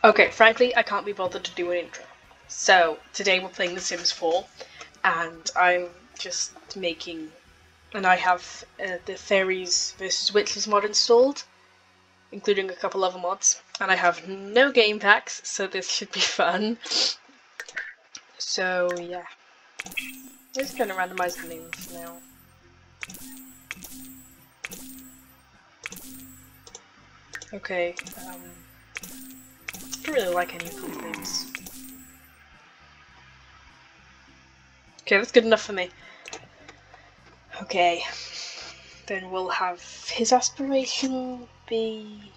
Okay, frankly, I can't be bothered to do an intro. So, today we're playing The Sims 4, and I'm just making... And I have the Fairies vs Witches mod installed, including a couple other mods. And I have no game packs, so this should be fun. So, yeah. I'm just going to randomize the names now. Okay, I don't really like any of these names. Okay, that's good enough for me. Okay, then we'll have his aspiration be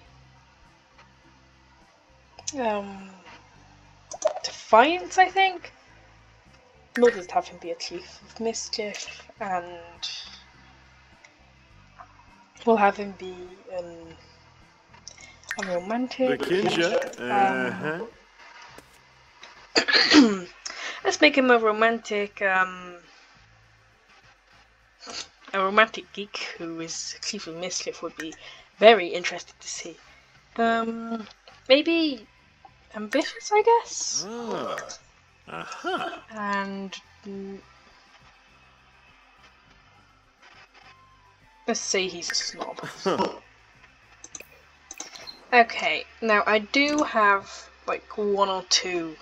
Defiance, I think. We'll just have him be a chief of mischief, and we'll have him be a romantic. The Kinja. Let's make him a romantic geek who is chief of mischief. Would be very interesting to see. Maybe ambitious, I guess. And let's say he's a snob. Okay, now I do have like one or two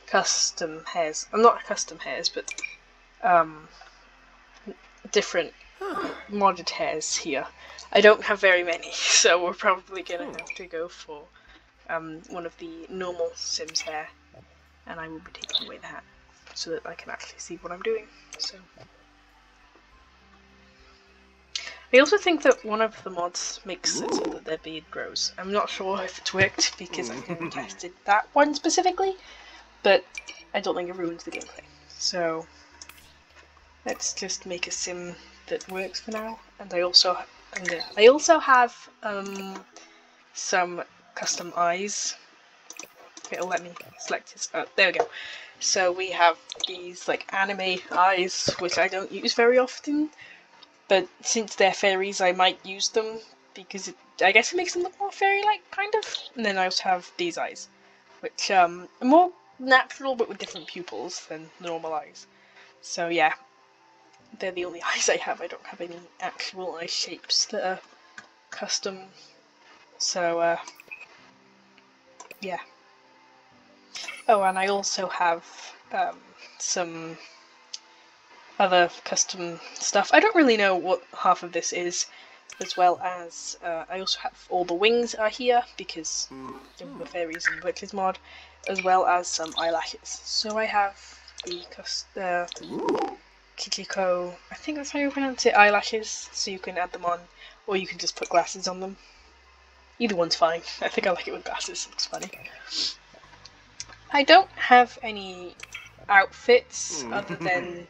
custom hairs. Not custom hairs, but different modded hairs here. I don't have very many, so we're probably gonna have to go for one of the normal Sims hair, and I will be taking away the hat so that I can actually see what I'm doing. So I also think that one of the mods makes it so that their beard grows. I'm not sure if it's worked because I've never tested that one specifically, but I don't think it ruins the gameplay. So let's just make a sim that works for now. And I also have some custom eyes. It'll let me select his. Oh, there we go. So we have these like anime eyes, which I don't use very often. But since they're fairies, I might use them because I guess it makes them look more fairy-like, kind of. And then I also have these eyes, which are more natural but with different pupils than normal eyes. So yeah, they're the only eyes I have. I don't have any actual eye shapes that are custom. So yeah. Oh, and I also have some other custom stuff. I don't really know what half of this is, as well as I also have all the wings are here because of the fairies and witches mod, as well as some eyelashes. So I have the Kijiko, I think that's how you pronounce it, eyelashes, so you can add them on, or you can just put glasses on them. Either one's fine. I think I like it with glasses, it looks funny. I don't have any outfits other than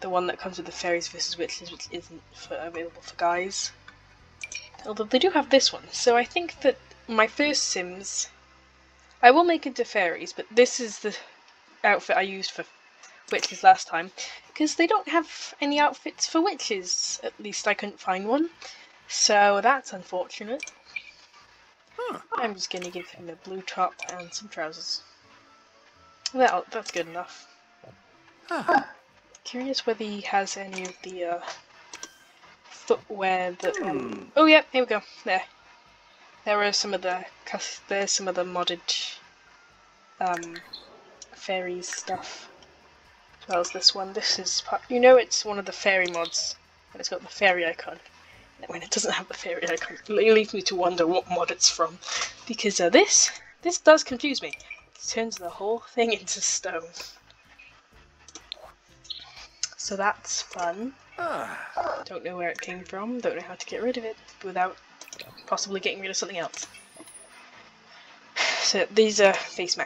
the one that comes with the Fairies vs Witches, which isn't available for guys. Although they do have this one, so I think that my first Sims I will make into fairies, but this is the outfit I used for witches last time, because they don't have any outfits for witches. At least I couldn't find one, so that's unfortunate. I'm just going to give him a blue top and some trousers. That's good enough. Curious whether he has any of the footwear that. Oh yeah, here we go. There are some of the modded fairies stuff, as well as this one. This is it's one of the fairy mods, and it's got the fairy icon. And when it doesn't have the fairy icon, it leaves me to wonder what mod it's from, because this does confuse me. It turns the whole thing into stone. So that's fun. Don't know where it came from, don't know how to get rid of it without possibly getting rid of something else. So these are face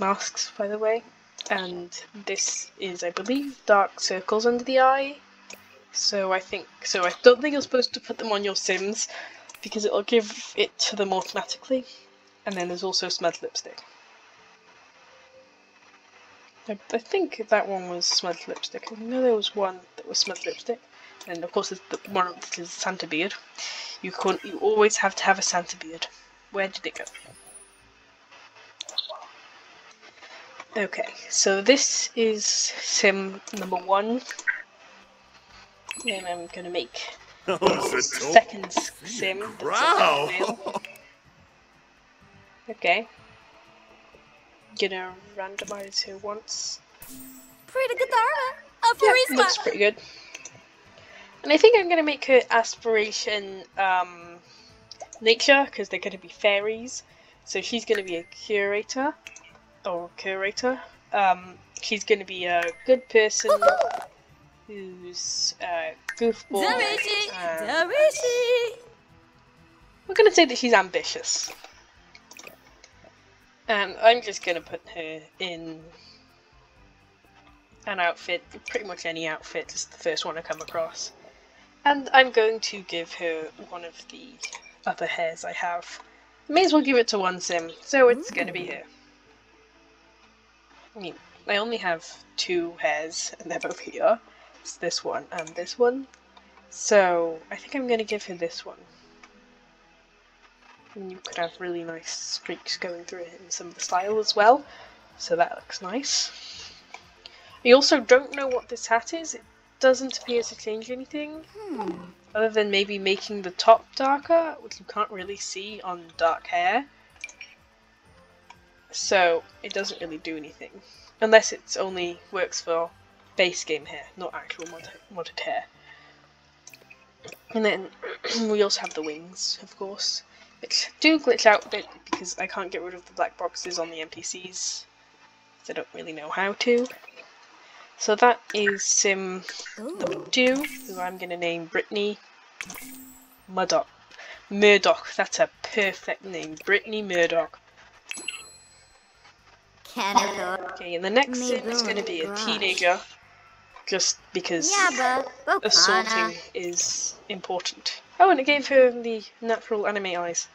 masks, by the way, and this is, I believe, dark circles under the eye. So I don't think you're supposed to put them on your Sims, because it'll give it to them automatically. And then there's also smudged lipstick. I think that one was smudged lipstick. I know there was one that was smudged lipstick, and of course there's the one that is Santa beard. You always have to have a Santa beard. Where did it go? Okay, so this is sim number 1. Then I'm gonna make second sim that's a male. Okay. Gonna randomize who wants. Pretty good Dharma. Yeah, looks pretty good. And I think I'm gonna make her aspiration nature, because they're gonna be fairies. So she's gonna be a curator. She's gonna be a good person who's goofball. We're gonna say that she's ambitious. And I'm just gonna put her in an outfit, pretty much any outfit, just the first one I come across. And I'm going to give her one of the other hairs I have. May as well give it to one sim, so it's gonna be her. I mean, I only have 2 hairs, and they're both here. It's this one and this one. So I think I'm gonna give her this one. And you could have really nice streaks going through it in some of the style as well. So that looks nice. I also don't know what this hat is. It doesn't appear to change anything. Other than maybe making the top darker, which you can't really see on dark hair. So it doesn't really do anything. Unless it only works for base game hair, not actual modded hair. And then we also have the wings, of course, which do glitch out a bit because I can't get rid of the black boxes on the NPCs. I don't really know how to. So that is sim number 2, who I'm going to name Brittany Murdoch. That's a perfect name, Brittany Murdoch. Okay, and the next sim is going to be a teenager, just because assaulting is important. Oh, and it gave her the natural anime eyes.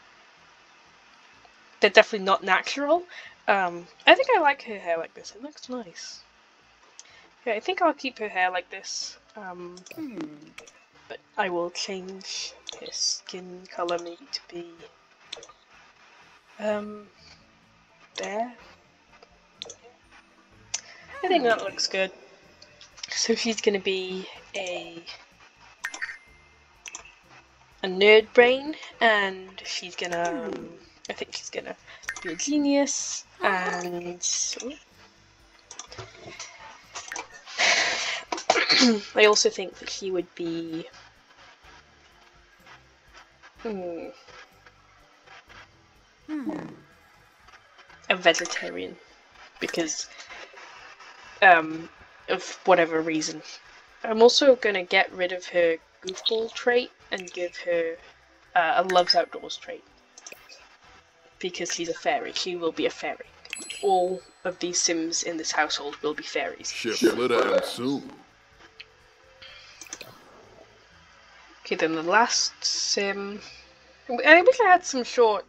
They're definitely not natural. I think I like her hair like this. It looks nice. Yeah, I think I'll keep her hair like this. But I will change her skin color maybe to be there. I think that looks good. So she's gonna be a nerd brain, and she's gonna I think she's gonna be a genius, and I also think that she would be a vegetarian, because of whatever reason. I'm also gonna get rid of her goofball trait and give her a loves outdoors trait, because she's a fairy. She will be a fairy. All of these sims in this household will be fairies. soon. Okay, then the last sim. I wish I had some short,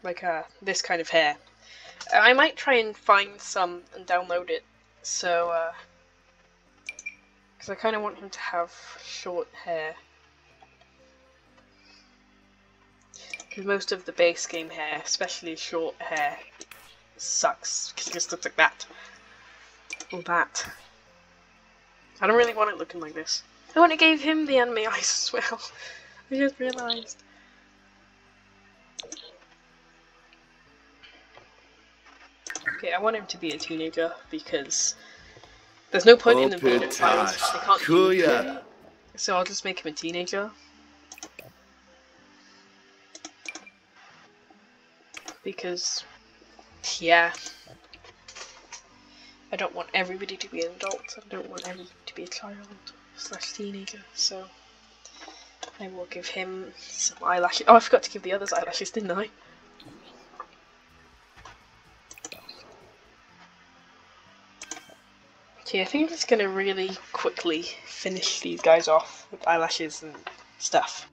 like this kind of hair. I might try and find some and download it. So, because I kind of want him to have short hair. Because most of the base game hair, especially short hair, sucks. Because it just looks like that. Or that. I don't really want it looking like this. I want to give him the anime eyes as well. I just realised. Okay, I want him to be a teenager because there's no point in them being a child. They can't do anything. So I'll just make him a teenager. Because, yeah, I don't want everybody to be an adult. I don't want everybody to be a child / teenager. So I will give him some eyelashes. Oh, I forgot to give the others eyelashes, didn't I? Okay, I think I'm just gonna really quickly finish these guys off with eyelashes and stuff.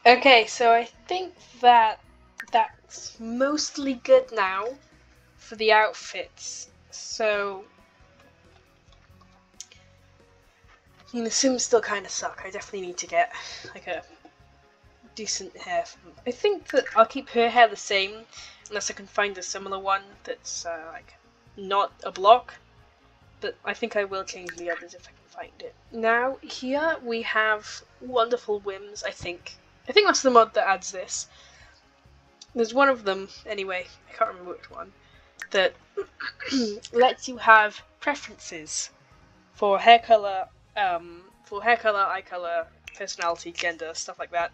Okay, so I think that's mostly good now for the outfits. So, I mean, the Sims still kind of suck. I definitely need to get like a decent hair. I think that I'll keep her hair the same, unless I can find a similar one that's like not a block. But I think I will change the others if I can find it. Now here we have Wonderful Whims. I think that's the mod that adds this. There's one of them anyway. I can't remember which one that lets you have preferences for hair color, eye color, personality, gender, stuff like that.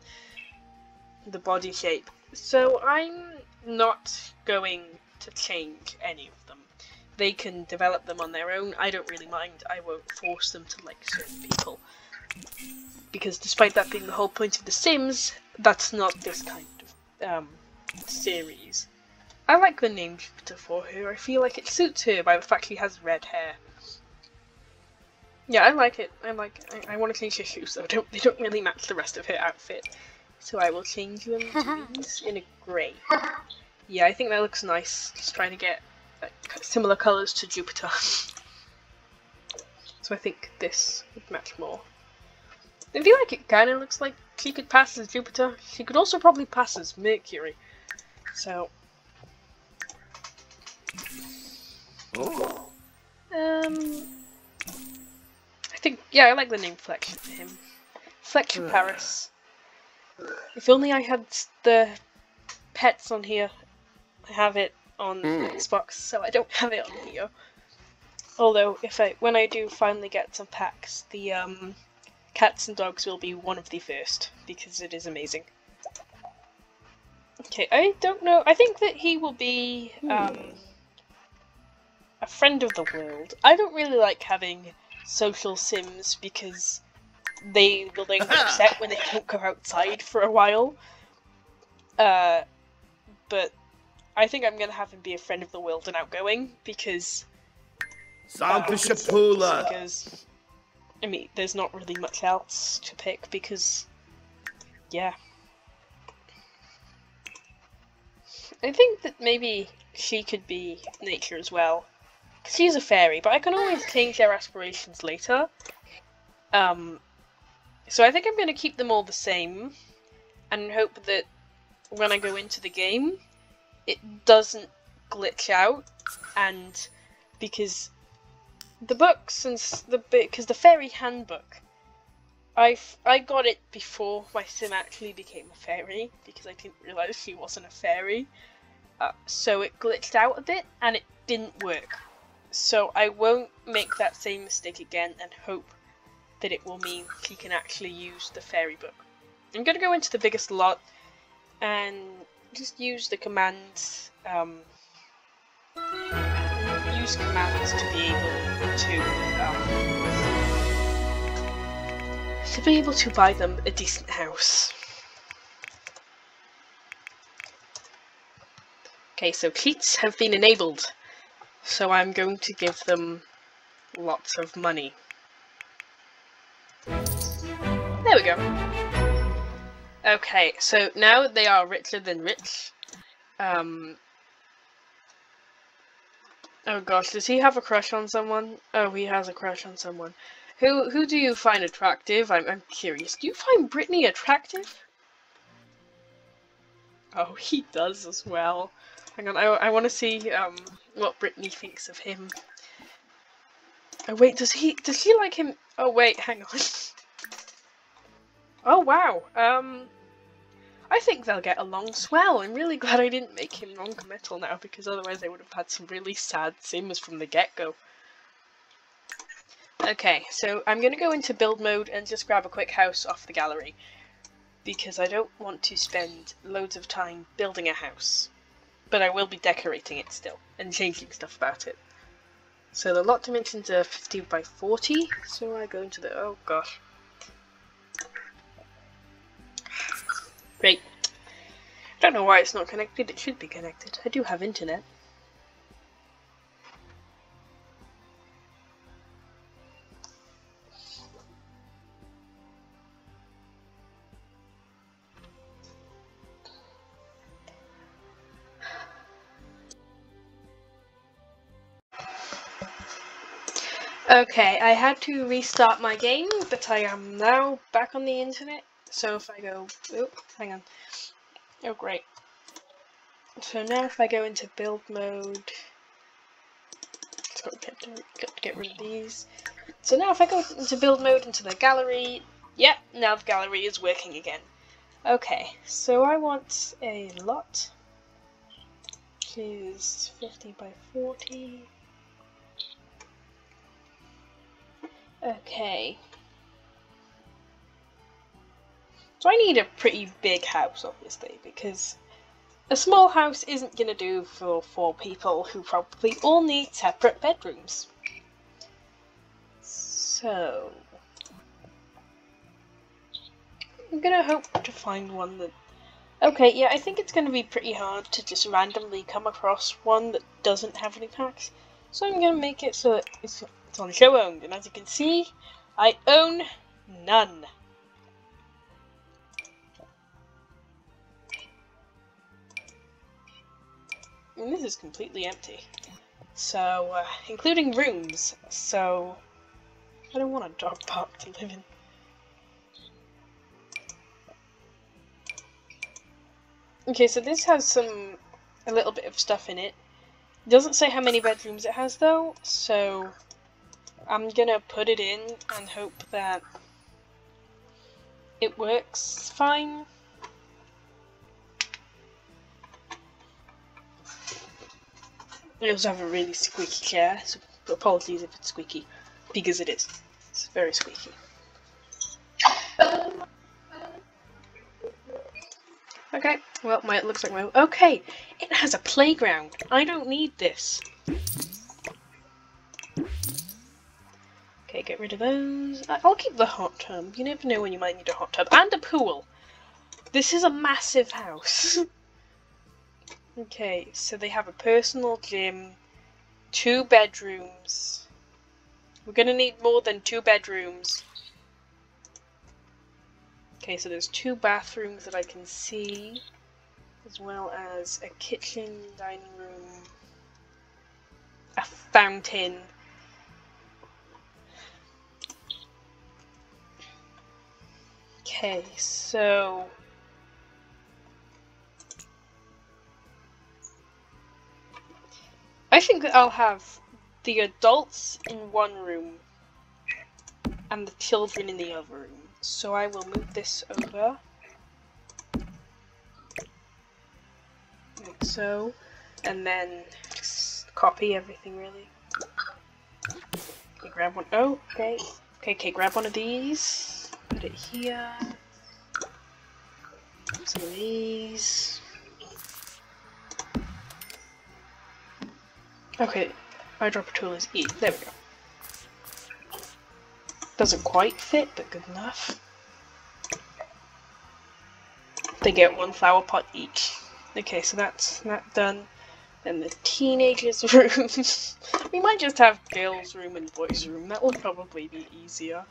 The body shape. So I'm not going to change any of them. They can develop them on their own. I don't really mind. I won't force them to like certain people. Because despite that being the whole point of The Sims, that's not this kind of series. I like the name Jupiter for her. I feel like it suits her by the fact she has red hair. Yeah, I like it. I want to change her shoes though. They don't really match the rest of her outfit. So I will change them to these in a grey. Yeah, I think that looks nice. Just trying to get similar colours to Jupiter. So I think this would match more. I feel like it kind of looks like she could pass as Jupiter. She could also probably pass as Mercury. So... I think, yeah, I like the name Flexion for him. Flexion Paris. If only I had the pets on here. I have it on Xbox, so I don't have it on here. Although, when I do finally get some packs, the cats and dogs will be one of the first, because it is amazing. Okay, I don't know. I think that he will be a friend of the world. I don't really like having social Sims because they will then get upset when they don't go outside for a while. But I think I'm gonna have him be a friend of the world and outgoing because because I mean there's not really much else to pick because yeah. I think that maybe she could be nature as well. Because she's a fairy, but I can always change their aspirations later. So I think I'm going to keep them all the same and hope that when I go into the game, it doesn't glitch out. And because the books and because the fairy handbook, I got it before my sim actually became a fairy because I didn't realise she wasn't a fairy. So it glitched out a bit and it didn't work. So I won't make that same mistake again and hope that it will mean she can actually use the fairy book. I'm going to go into the biggest lot and just use the commands, use commands to be able to buy them a decent house. Okay, so cheats have been enabled, so I'm going to give them lots of money. There we go. Okay, so now they are richer than rich. Oh gosh, does he have a crush on someone? Oh, he has a crush on someone. Who do you find attractive? I'm curious. Do you find Brittany attractive? Oh, he does as well. Hang on, I want to see what Brittany thinks of him. Oh wait, does she like him? Oh wait, hang on. Oh wow. I think they'll get along swell. I'm really glad I didn't make him non-committal now, because otherwise they would have had some really sad sims from the get-go. Okay, so I'm gonna go into build mode and just grab a quick house off the gallery, because I don't want to spend loads of time building a house. But I will be decorating it still, and changing stuff about it. So the lot dimensions are 50 by 40, so I go into the... oh gosh. Great. I don't know why it's not connected, it should be connected. I do have internet. Okay, I had to restart my game, but I am now back on the internet. So if I go... oh, hang on. Oh, great. So now if I go into build mode... got to get rid of these. So now if I go into build mode, into the gallery... yep, now the gallery is working again. Okay, so I want a lot, which is 50 by 40. Okay. So I need a pretty big house, obviously, because a small house isn't going to do for 4 people who probably all need separate bedrooms. So... I'm going to hope to find one that... okay, yeah, I think it's going to be pretty hard to just randomly come across one that doesn't have any packs. So I'm going to make it so that it's on show owned, and as you can see, I own none. And this is completely empty. So, including rooms, so I don't want a dog park to live in. Okay, so this has a little bit of stuff in it. It doesn't say how many bedrooms it has though, so I'm gonna put it in and hope that it works fine. I also have a really squeaky chair, so apologies if it's squeaky, because it is. It's very squeaky. Okay, well, it looks like my... okay, it has a playground. I don't need this. Okay, get rid of those. I'll keep the hot tub. You never know when you might need a hot tub. And a pool. This is a massive house. Okay, so they have a personal gym, 2 bedrooms. We're gonna need more than 2 bedrooms. Okay, so there's 2 bathrooms that I can see, as well as a kitchen, dining room, a fountain. Okay, so I think that I'll have the adults in one room and the children in the other room. So I will move this over, like so, and then just copy everything really. Okay, grab one. Oh, okay. Okay, grab one of these, put it here, some of these. Okay, eyedropper tool is E. There we go. Doesn't quite fit, but good enough. They get 1 flower pot each. Okay, so that's that done. Then the teenagers' room. We might just have girls' room and boys' room. That will probably be easier.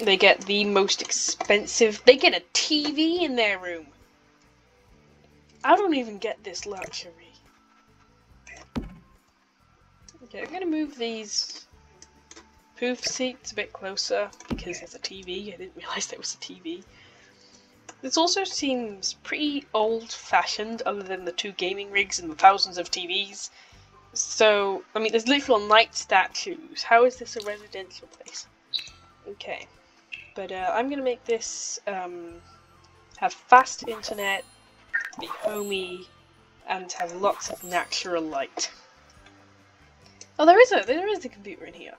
They get the most expensive... they get a TV in their room! I don't even get this luxury. Okay, I'm gonna move these poof seats a bit closer because there's a TV. I didn't realise there was a TV. This also seems pretty old-fashioned, other than the 2 gaming rigs and the thousands of TVs. So, I mean, there's literal knight statues. How is this a residential place? Okay, but I'm gonna make this have fast internet, be homey, and have lots of natural light. Oh, there is a computer in here.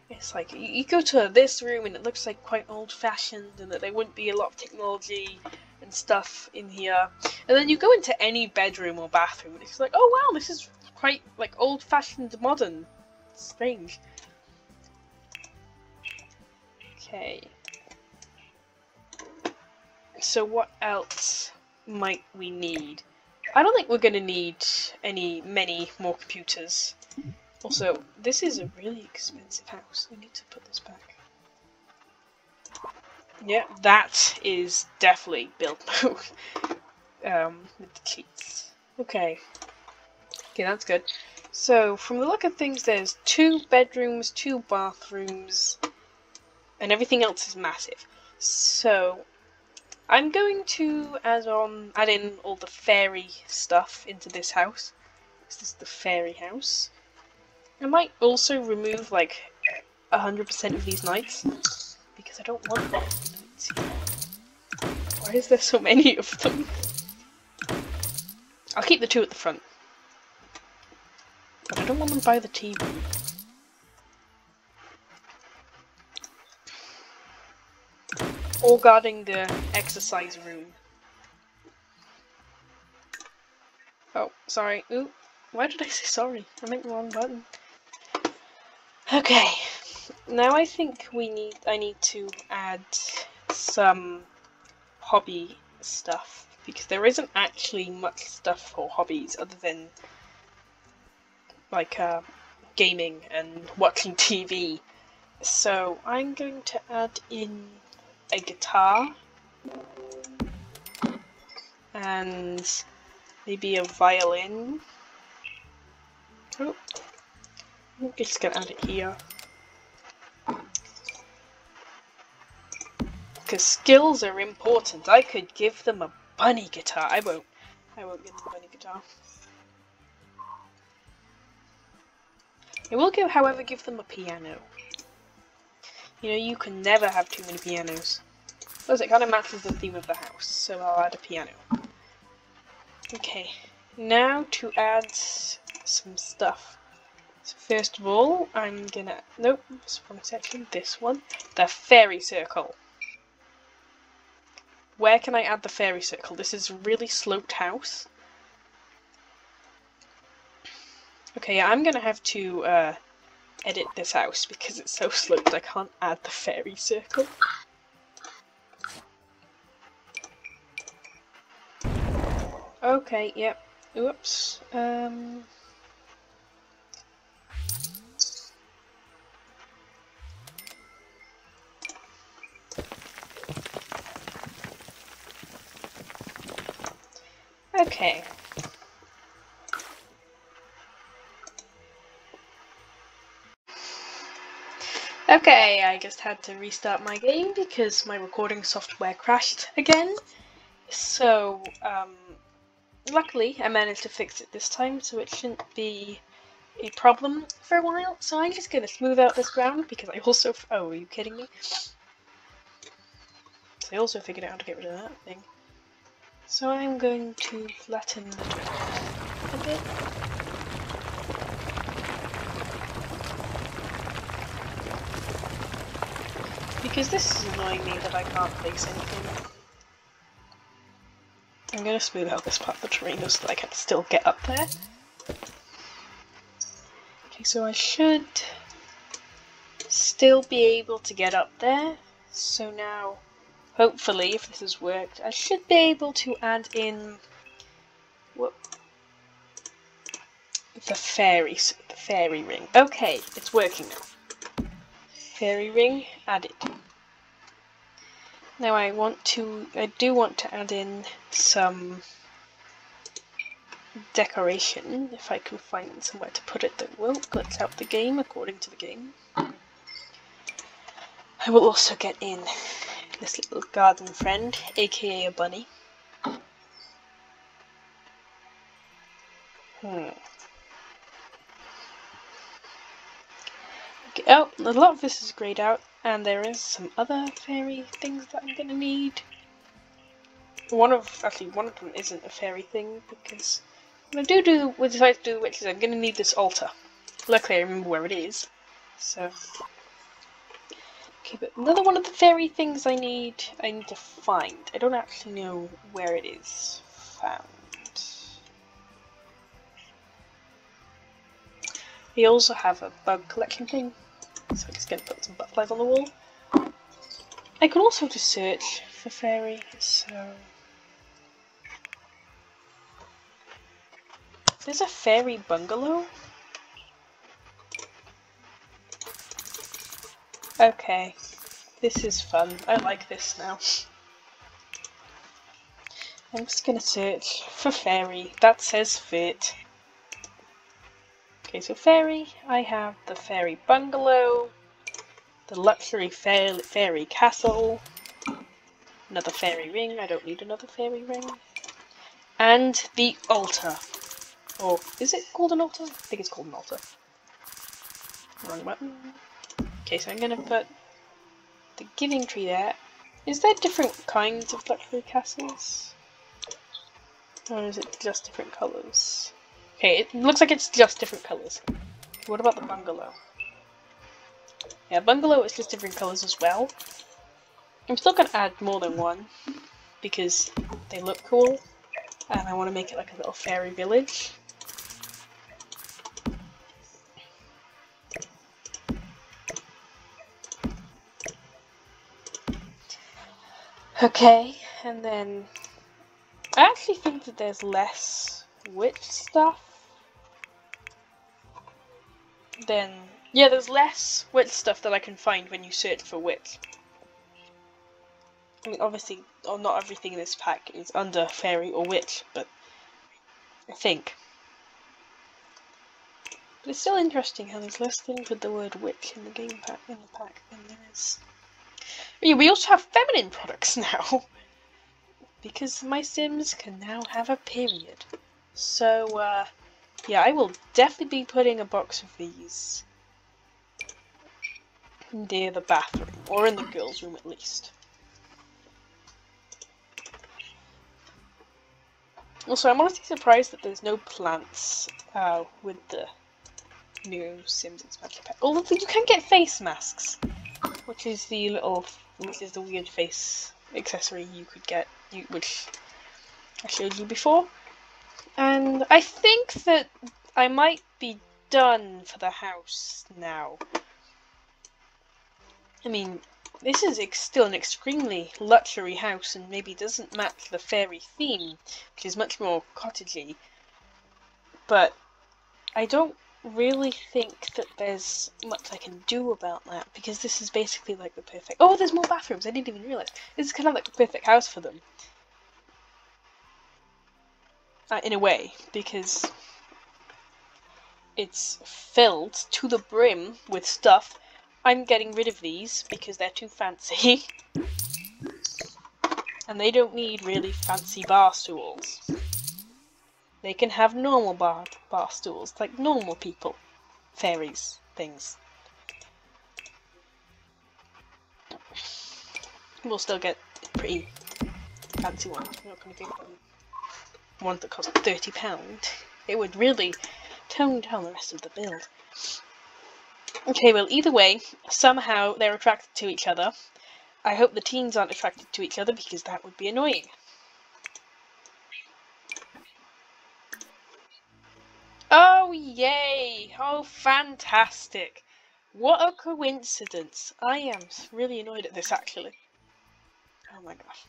It's like, you go to this room and it looks like quite old-fashioned and that there wouldn't be a lot of technology and stuff in here. And then you go into any bedroom or bathroom and it's like, oh wow, this is quite like old-fashioned modern. It's strange. Okay. So what else might we need? I don't think we're going to need many more computers. Also, this is a really expensive house. We need to put this back. Yeah, that is definitely build mode. With the cheats. Okay. Okay, that's good. So, from the look of things, there's 2 bedrooms, 2 bathrooms, and everything else is massive. So, I'm going to add in all the fairy stuff into this house. This is the fairy house. I might also remove like 100% of these knights because I don't want them. Why is there so many of them? I'll keep the 2 at the front, but I don't want them by the TV. Or guarding the exercise room. Oh, sorry. Ooh, why did I say sorry? I meant the wrong button. Okay, now I think I need to add some hobby stuff, because there isn't actually much stuff for hobbies other than like gaming and watching TV. So I'm going to add in a guitar and maybe a violin. Oh, I'm just gonna add it here. Because skills are important. I could give them a bunny guitar. I won't give them a bunny guitar. I will however, give them a piano. You know, you can never have too many pianos. Plus, it kind of matches the theme of the house, so I'll add a piano. Okay, now to add some stuff. So first of all, I'm gonna... Nope, it's wrong section. This one. The fairy circle. Where can I add the fairy circle? This is a really sloped house. Okay, yeah, I'm gonna have to edit this house because it's so sloped I can't add the fairy circle. Okay, yep. Oops. Okay. Okay, I just had to restart my game because my recording software crashed again. So, luckily I managed to fix it this time, so it shouldn't be a problem for a while. So I'm just gonna smooth out this ground because I also... Oh, are you kidding me? So I also figured out how to get rid of that thing. So I'm going to flatten the dirt a bit. Because this is annoying me that I can't place anything. I'm going to smooth out this part of the terrain so that I can still get up there. Okay, so I should still be able to get up there. So now, hopefully, if this has worked, I should be able to add in the fairy ring. Okay, it's working now. Fairy ring added. Now I do want to add in some decoration, if I can find somewhere to put it that will glitch out the game according to the game. I will also get in this little garden friend, aka a bunny. Okay, oh, a lot of this is grayed out, and there is some other fairy things that I'm gonna need. One of them isn't a fairy thing, because when we decide to do the witches, I'm gonna need this altar. Luckily I remember where it is, so... Okay, but another one of the fairy things I need to find. I don't actually know where it is found. We also have a bug collection thing, so I'm just gonna put some butterflies on the wall. I can also just search for fairy, so... There's a fairy bungalow? Okay, this is fun. I like this now. I'm just gonna search for fairy. That says fit. Okay, so fairy, I have the fairy bungalow, the luxury fairy castle, another fairy ring, I don't need another fairy ring, and the altar. Or, is it called an altar? I think it's called an altar. Wrong button. Okay, so I'm gonna put the giving tree there. Is there different kinds of luxury castles? Or is it just different colours? Okay, it looks like it's just different colours. What about the bungalow? Yeah, bungalow is just different colours as well. I'm still gonna add more than one, because they look cool, and I want to make it like a little fairy village. Okay, and then I actually think that there's less witch stuff than... Yeah, there's less witch stuff that I can find when you search for witch. I mean, obviously, not everything in this pack is under fairy or witch, but I think. But it's still interesting how there's less things with the word witch in the pack than there is. Yeah, we also have feminine products now, because my Sims can now have a period. So, yeah, I will definitely be putting a box of these near the bathroom, or in the girls' room at least. Also, I'm honestly surprised that there's no plants with the new Sims expansion pack. Although you can get face masks, which is the weird face accessory you could get, which I showed you before. And I think that I might be done for the house now. I mean, this is still an extremely luxury house and maybe doesn't match the fairy theme, which is much more cottagey. But I don't really think that there's much I can do about that, because this is basically like the perfect... Oh, there's more bathrooms! I didn't even realise. This is kind of like the perfect house for them. In a way, because it's filled to the brim with stuff. I'm getting rid of these because they're too fancy. And they don't need really fancy bar stools. They can have normal bar stools, like normal people. Fairies, things. We'll still get pretty fancy ones. We're not going to get one that cost £30. It would really tone down the rest of the build. Okay, well, either way, somehow they're attracted to each other. I hope the teens aren't attracted to each other, because that would be annoying. Oh, yay! Oh, fantastic! What a coincidence! I am really annoyed at this, actually. Oh my gosh.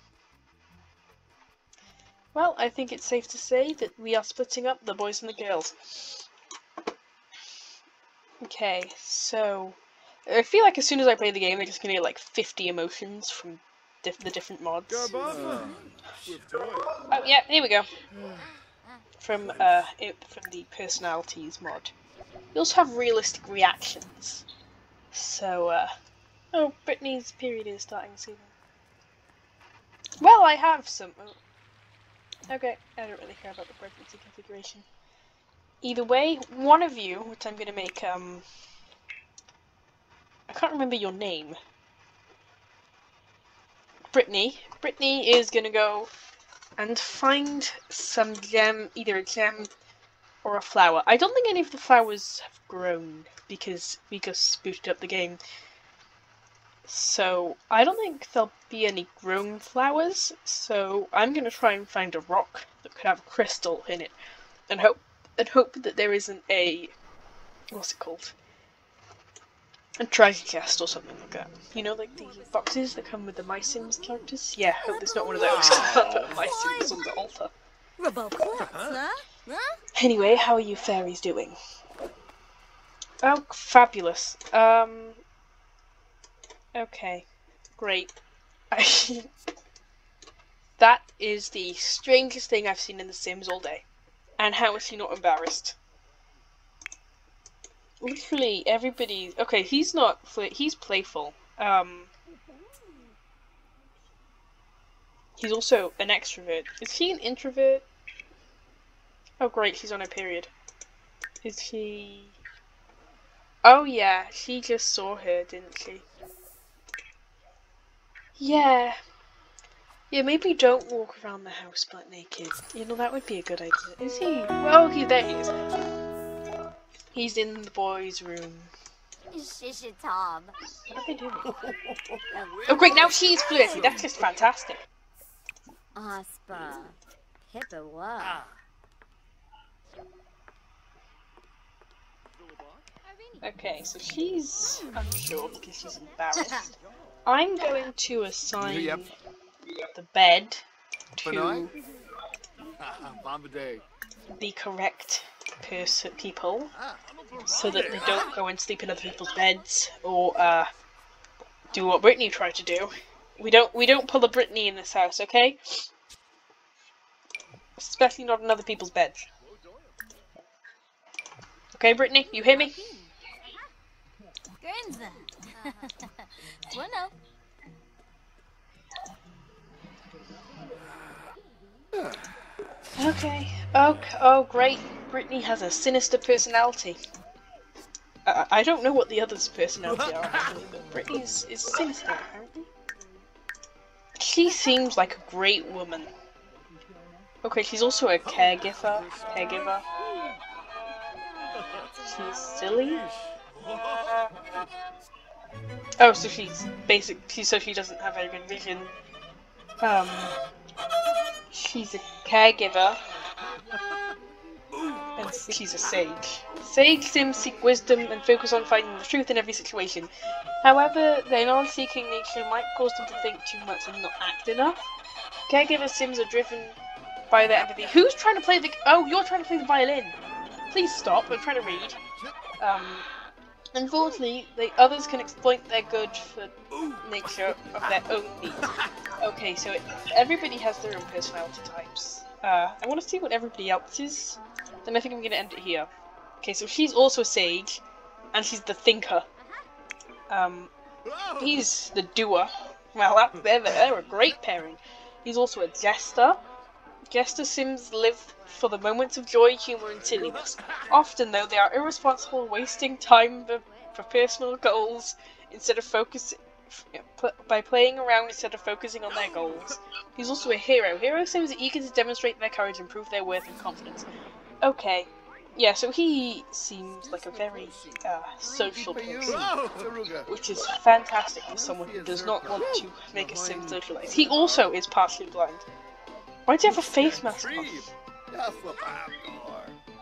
Well, I think it's safe to say that we are splitting up the boys and the girls. Okay, so... I feel like as soon as I play the game, they're just gonna get like 50 emotions from the different mods. Oh yeah, here we go. from the personalities mod. You also have realistic reactions. So, oh, Brittany's period is starting soon. Well, I have some. Oh. Okay, I don't really care about the pregnancy configuration. Either way, one of you, which I'm gonna make, I can't remember your name. Brittany. Brittany is gonna go and find some gem, either a gem or a flower. I don't think any of the flowers have grown because we just booted up the game. So I don't think there'll be any grown flowers. So I'm gonna try and find a rock that could have a crystal in it, and hope that there isn't a, what's it called? A treasure chest or something like that. You know, like the boxes that come with the My Sims characters? Yeah, I hope there's not one of those. I'll put My Sims on the altar. Anyway, how are you fairies doing? Oh, fabulous. Okay. Great. That is the strangest thing I've seen in The Sims all day. And how is he not embarrassed? Literally everybody. Okay, he's not. He's playful. He's also an extrovert. Is he an introvert? Oh, great, she's on her period. Is she? Oh yeah, she just saw her, didn't she? Yeah. Yeah, maybe don't walk around the house butt naked. You know, that would be a good idea. Is he? Well, there he is. He's in the boys' room. Tom. What are they doing? Oh great, now she's flirty. That's just fantastic. Aspa. Pippa, what? Okay, so she's unsure because she's embarrassed. I'm going to assign the bed to the correct people, so that they don't go and sleep in other people's beds or do what Brittany tried to do. We don't pull a Brittany in this house, okay? Especially not in other people's beds. Okay, Brittany, you hear me? Okay. Oh, great. Brittany has a sinister personality. I don't know what the others' personality are actually, but Brittany is sinister apparently. She seems like a great woman. Okay, she's also a caregiver. She's silly. Oh, so she's so she doesn't have very good vision. She's a caregiver. And she's a sage. Sage Sims seek wisdom and focus on finding the truth in every situation. However, their non-seeking nature might cause them to think too much and not act enough. Caregiver Sims are driven by their empathy. Who's trying to play the... Oh, you're trying to play the violin. Please stop, I'm trying to read. Unfortunately, others can exploit their good for nature of their own needs. Okay, so everybody has their own personality types. I want to see what everybody else is. Then I think I'm going to end it here. Okay, so she's also a sage, and she's the thinker. He's the doer. Well, they're a great pairing. He's also a jester. Jester Sims live for the moments of joy, humour and silliness. Often, though, they are irresponsible, wasting time for personal goals instead of by playing around instead of focusing on their goals. He's also a hero. Hero Sims are eager to demonstrate their courage and prove their worth and confidence. Okay. Yeah, so he seems like a very social person, which is fantastic for someone who does not want to make a sim socialise. He also is partially blind. Why do you have a face mask on?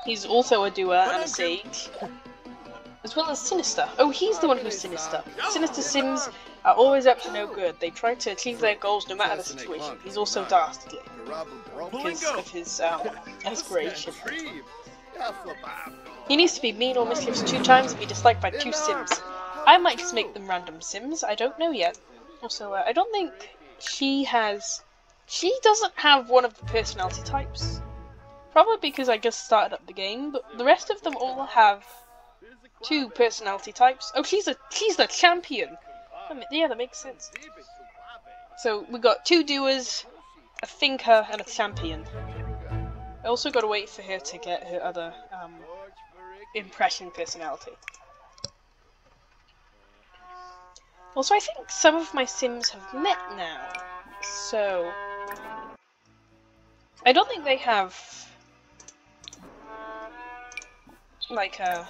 He's also a doer and a sage, as well as sinister. Oh, he's the one who's sinister. Sinister Sims are always up to no good. They try to achieve their goals no matter the situation. He's also dastardly because of his aspiration. He needs to be mean or mischievous 2 times and be disliked by 2 Sims. I might just make them random Sims. I don't know yet. Also, I don't think she doesn't have one of the personality types. Probably because I just started up the game, but the rest of them all have 2 personality types. Oh, she's the champion. Yeah, that makes sense. So we got 2 doers, a thinker, and a champion. I also got to wait for her to get her other impression personality. Also, I think some of my Sims have met now, so I don't think they have like I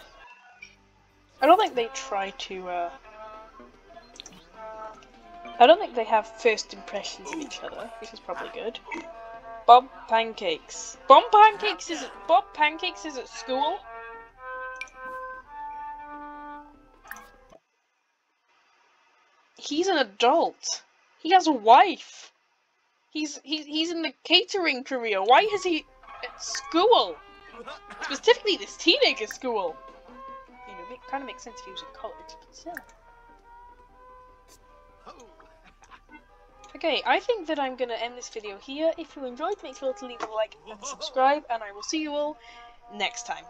don't think they try to I don't think they have first impressions of each other, which is probably good. Bob Pancakes. Bob Pancakes is at school? He's an adult. He has a wife. He's in the catering career. Why is he at school? Specifically this teenager school. You know, it kind of makes sense if he was at college, but still. Okay, I think that I'm gonna end this video here. If you enjoyed, make sure to leave a like and subscribe, and I will see you all next time.